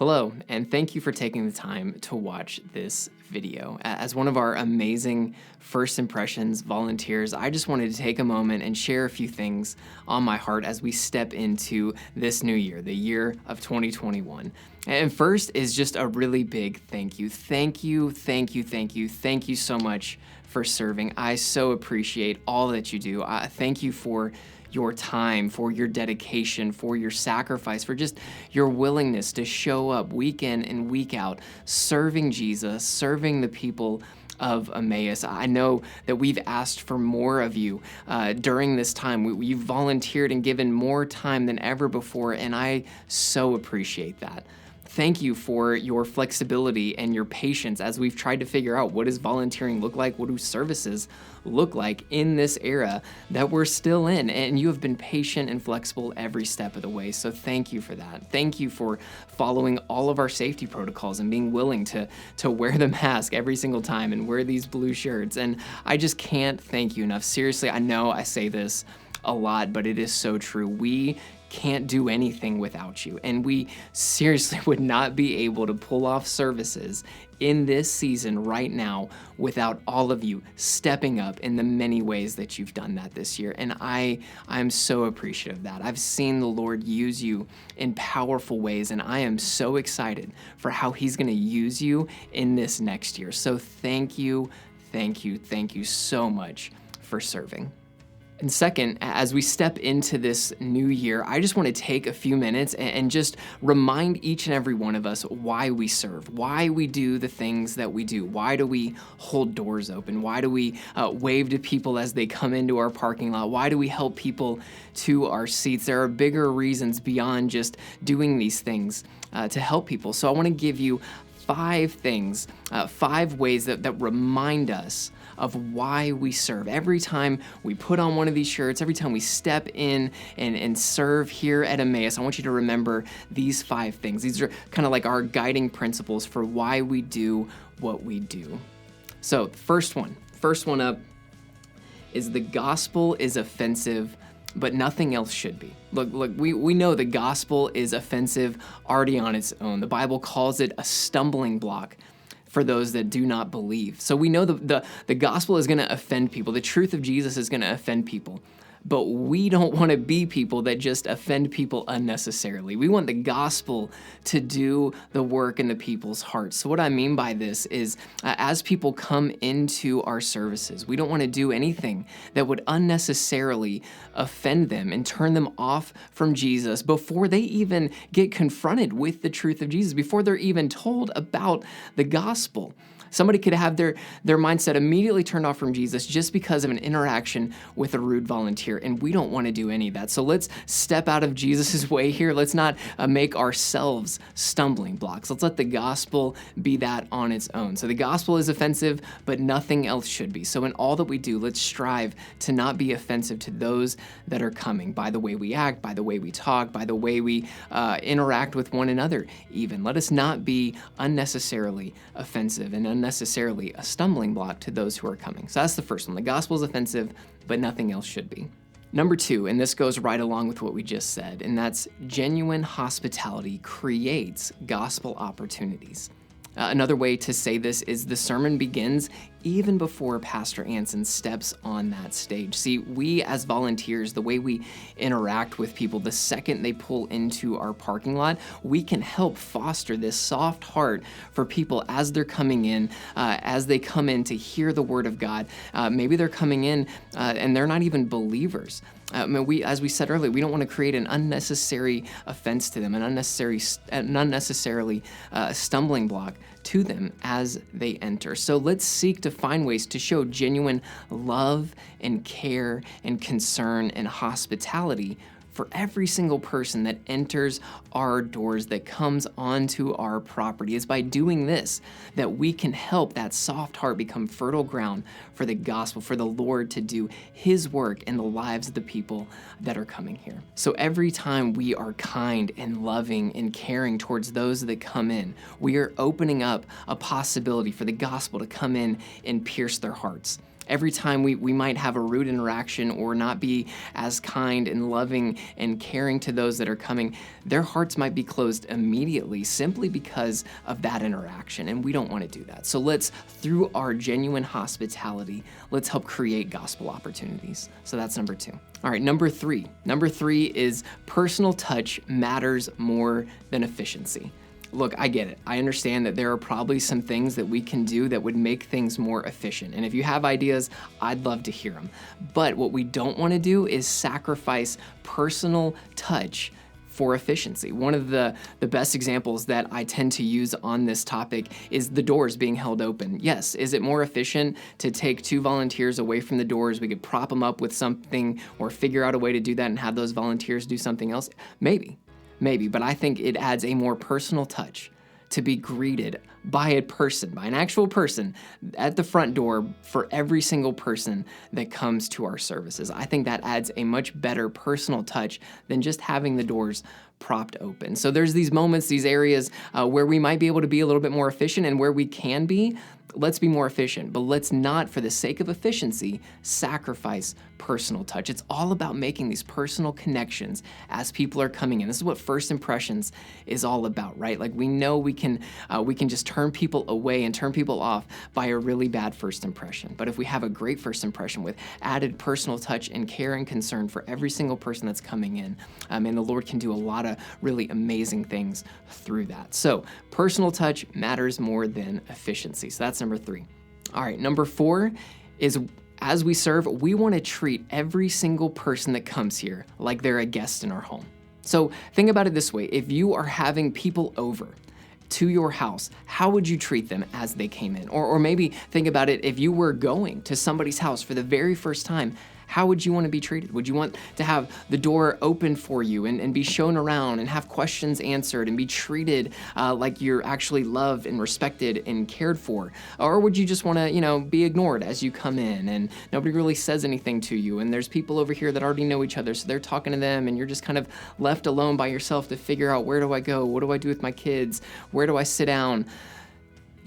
Hello, and thank you for taking the time to watch this video. As one of our amazing First Impressions volunteers, I just wanted to take a moment and share a few things on my heart as we step into this new year, the year of 2021. And first is just a really big thank you. Thank you so much for serving. I so appreciate all that you do. Thank you for your time, for your dedication, for your sacrifice, for just your willingness to show up week in and week out, serving Jesus, serving the people of Emmaus. I know that we've asked for more of you during this time. You've volunteered and given more time than ever before, and I so appreciate that. Thank you for your flexibility and your patience as we've tried to figure out what does volunteering look like, what do services look like in this era that we're still in, and you have been patient and flexible every step of the way, so thank you for that. Thank you for following all of our safety protocols and being willing to wear the mask every single time and wear these blue shirts, and I just can't thank you enough. Seriously, I know I say this a lot, but it is so true. We can't do anything without you, and we seriously would not be able to pull off services in this season right now without all of you stepping up in the many ways that you've done that this year, and I'm so appreciative of that. I've seen the Lord use you in powerful ways, and I am so excited for how He's going to use you in this next year. So thank you so much for serving. And second, as we step into this new year, I just want to take a few minutes and just remind each and every one of us why we serve, why we do the things that we do. Why do we hold doors open? Why do we wave to people as they come into our parking lot? Why do we help people to our seats? There are bigger reasons beyond just doing these things to help people. So I want to give you 5 things, 5 ways that remind us of why we serve. Every time we put on one of these shirts, every time we step in and serve here at Emmaus, I want you to remember these 5 things. These are kind of like our guiding principles for why we do what we do. So first one up is the gospel is offensive, but nothing else should be. Look, we know the gospel is offensive already on its own. The Bible calls it a stumbling block for those that do not believe. So we know the gospel is going to offend people. The truth of Jesus is going to offend people. But we don't want to be people that just offend people unnecessarily. We want the gospel to do the work in the people's hearts. So what I mean by this is as people come into our services, we don't want to do anything that would unnecessarily offend them and turn them off from Jesus before they even get confronted with the truth of Jesus, before they're even told about the gospel. Somebody could have their mindset immediately turned off from Jesus just because of an interaction with a rude volunteer, and we don't want to do any of that. So let's step out of Jesus' way here. Let's not make ourselves stumbling blocks. Let's let the gospel be that on its own. So the gospel is offensive, but nothing else should be. So in all that we do, let's strive to not be offensive to those that are coming by the way we act, by the way we talk, by the way we interact with one another even. Let us not be unnecessarily offensive and unnecessarily a stumbling block to those who are coming. So that's the first one. The gospel is offensive, but nothing else should be. Number 2, and this goes right along with what we just said, and that's genuine hospitality creates gospel opportunities. Another way to say this is the sermon begins even before Pastor Anson steps on that stage. See, we as volunteers, the way we interact with people, the second they pull into our parking lot, we can help foster this soft heart for people as they're coming in, as they come in to hear the word of God. Maybe they're coming in and they're not even believers. As we said earlier, we don't want to create an unnecessary offense to them, an unnecessarily stumbling block to them as they enter. So let's seek to find ways to show genuine love and care and concern and hospitality for every single person that enters our doors, that comes onto our property. It's by doing this that we can help that soft heart become fertile ground for the gospel, for the Lord to do His work in the lives of the people that are coming here. So every time we are kind and loving and caring towards those that come in, we are opening up a possibility for the gospel to come in and pierce their hearts. Every time we might have a rude interaction or not be as kind and loving and caring to those that are coming, their hearts might be closed immediately simply because of that interaction, and we don't want to do that. So let's, through our genuine hospitality, let's help create gospel opportunities. So that's number 2. All right, number 3. Number 3 is personal touch matters more than efficiency. Look, I get it. I understand that there are probably some things that we can do that would make things more efficient. And if you have ideas, I'd love to hear them. But what we don't want to do is sacrifice personal touch for efficiency. One of the best examples that I tend to use on this topic is the doors being held open. Yes, is it more efficient to take 2 volunteers away from the doors? We could prop them up with something or figure out a way to do that and have those volunteers do something else? Maybe, but I think it adds a more personal touch to be greeted by a person, by an actual person at the front door for every single person that comes to our services. I think that adds a much better personal touch than just having the doors propped open. So there's these moments, these areas where we might be able to be a little bit more efficient, and where we can be, let's be more efficient, but let's not, for the sake of efficiency, sacrifice personal touch. It's all about making these personal connections as people are coming in. This is what first impressions is all about, right? Like, we know we can just turn people away and turn people off by a really bad first impression. But if we have a great first impression with added personal touch and care and concern for every single person that's coming in, and the Lord can do a lot of really amazing things through that. So personal touch matters more than efficiency. So that's number 3. All right, number 4 is, as we serve, we want to treat every single person that comes here like they're a guest in our home. So think about it this way. If you are having people over to your house, how would you treat them as they came in? Or maybe think about it, if you were going to somebody's house for the very first time, how would you want to be treated? Would you want to have the door open for you and be shown around and have questions answered and be treated like you're actually loved and respected and cared for? Or would you just want to, be ignored as you come in and nobody really says anything to you, and there's people over here that already know each other, so they're talking to them and you're just kind of left alone by yourself to figure out, where do I go? What do I do with my kids? Where do I sit down?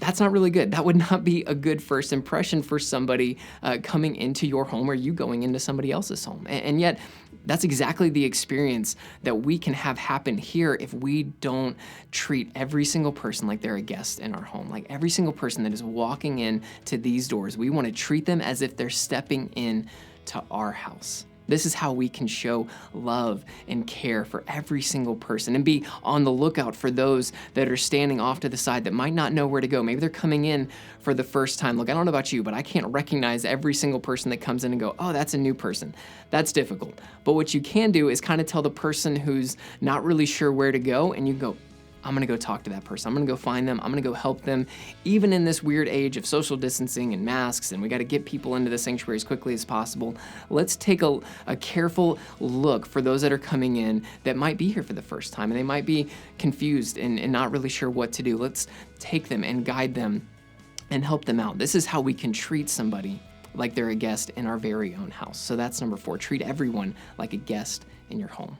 That's not really good. That would not be a good first impression for somebody coming into your home or you going into somebody else's home. And yet, that's exactly the experience that we can have happen here if we don't treat every single person like they're a guest in our home. Like, every single person that is walking in to these doors, we want to treat them as if they're stepping in to our house. This is how we can show love and care for every single person and be on the lookout for those that are standing off to the side that might not know where to go. Maybe they're coming in for the first time. Look, I don't know about you, but I can't recognize every single person that comes in and go, oh, that's a new person. That's difficult. But what you can do is kind of tell the person who's not really sure where to go, and you go, I'm going to go talk to that person. I'm going to go find them. I'm going to go help them. Even in this weird age of social distancing and masks, and we got to get people into the sanctuary as quickly as possible, let's take a careful look for those that are coming in that might be here for the first time, and they might be confused and not really sure what to do. Let's take them and guide them and help them out. This is how we can treat somebody like they're a guest in our very own house. So that's number 4. Treat everyone like a guest in your home.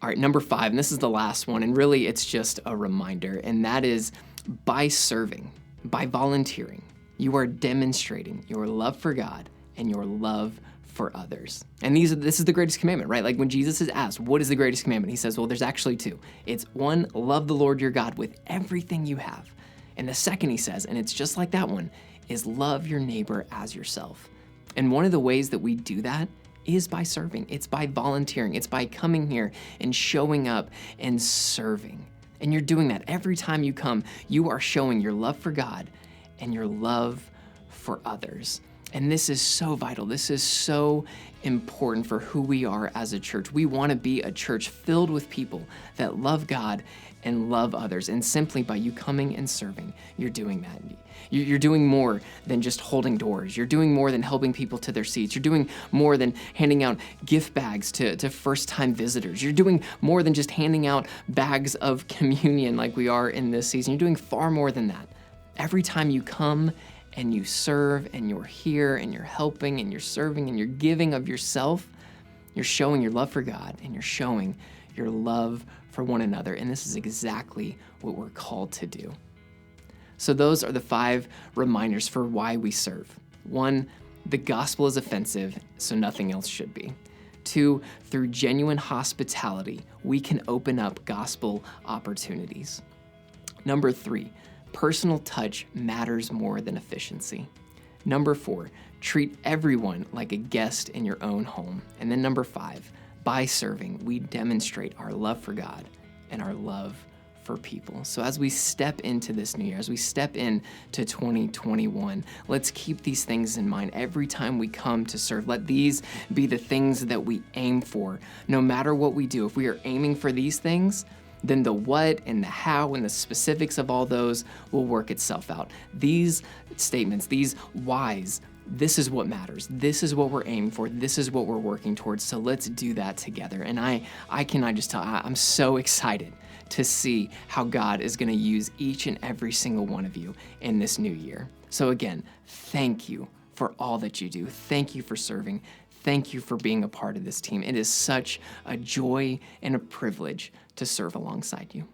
All right, number 5, and this is the last one, and really it's just a reminder, and that is, by serving, by volunteering, you are demonstrating your love for God and your love for others. And this is the greatest commandment, right? Like, when Jesus is asked, what is the greatest commandment? He says, well, there's actually 2. It's 1, love the Lord your God with everything you have. And the second, he says, and it's just like that one, is love your neighbor as yourself. And one of the ways that we do that is by serving. It's by volunteering. It's by coming here and showing up and serving. And you're doing that every time you come. You are showing your love for God and your love for others. And this is so vital. This is so important for who we are as a church. We want to be a church filled with people that love God and love others. And simply by you coming and serving, you're doing that. You're doing more than just holding doors. You're doing more than helping people to their seats. You're doing more than handing out gift bags to first-time visitors. You're doing more than just handing out bags of communion like we are in this season. You're doing far more than that. Every time you come and you serve and you're here and you're helping and you're serving and you're giving of yourself, you're showing your love for God and you're showing your love for one another. And this is exactly what we're called to do. So those are the 5 reminders for why we serve. 1, The gospel is offensive, so nothing else should be. 2, through genuine hospitality, we can open up gospel opportunities. Number 3, personal touch matters more than efficiency. Number 4, treat everyone like a guest in your own home. And then number 5, by serving, we demonstrate our love for God and our love for people. So as we step into this new year, as we step into 2021, let's keep these things in mind every time we come to serve. Let these be the things that we aim for. No matter what we do, if we are aiming for these things, then the what and the how and the specifics of all those will work itself out. These statements, these whys, this is what matters. This is what we're aiming for. This is what we're working towards. So let's do that together. And I cannot just tell, I'm so excited to see how God is going to use each and every single one of you in this new year. So again, thank you for all that you do. Thank you for serving. Thank you for being a part of this team. It is such a joy and a privilege to serve alongside you.